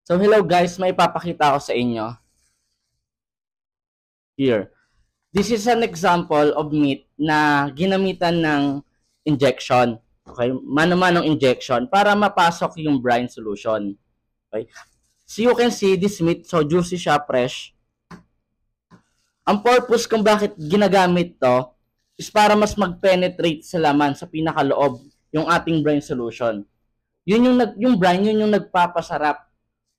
So hello guys, may ipapakita ko sa inyo here. This is an example of meat na ginamitan ng injection. Okay, mano-manong injection para mapasok yung brine solution. Okay. So you can see this meat, so juicy siya, fresh. Ang purpose kung bakit ginagamit to is para mas mag-penetrate sa laman, sa pinakaloob, yung ating brine solution. Yung brine, yun yung nagpapasarap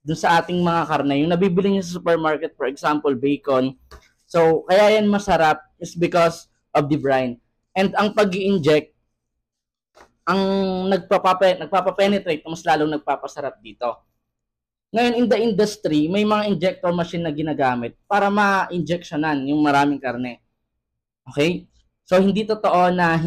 dun sa ating mga karne. Yung nabibili nyo sa supermarket, for example, bacon. So, kaya yan masarap is because of the brine. And ang pag-i-inject, ang nagpapapenetrate, mas lalong nagpapasarap dito. Ngayon, in the industry, may mga injector machine na ginagamit para ma-injectionan yung maraming karne. Okay? So, hindi totoo na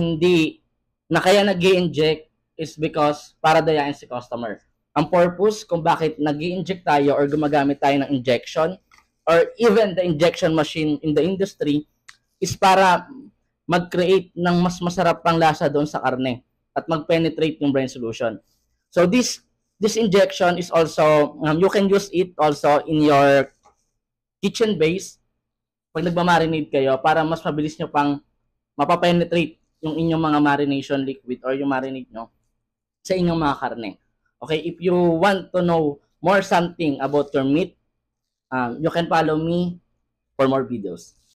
kaya nag-i-inject is because para dayain si customer. Ang purpose kung bakit nag-i-inject tayo or gumagamit tayo ng injection or even the injection machine in the industry is para mag-create ng mas masarap pang lasa doon sa karne at mag-penetrate yung brine solution. So this injection is also, you can use it also in your kitchen base pag nagmamarinate kayo para mas mabilis nyo pang mapapenetrate yung inyong mga marination liquid or yung marinate nyo sa inyong mga karne. Okay, if you want to know more something about your meat, you can follow me for more videos.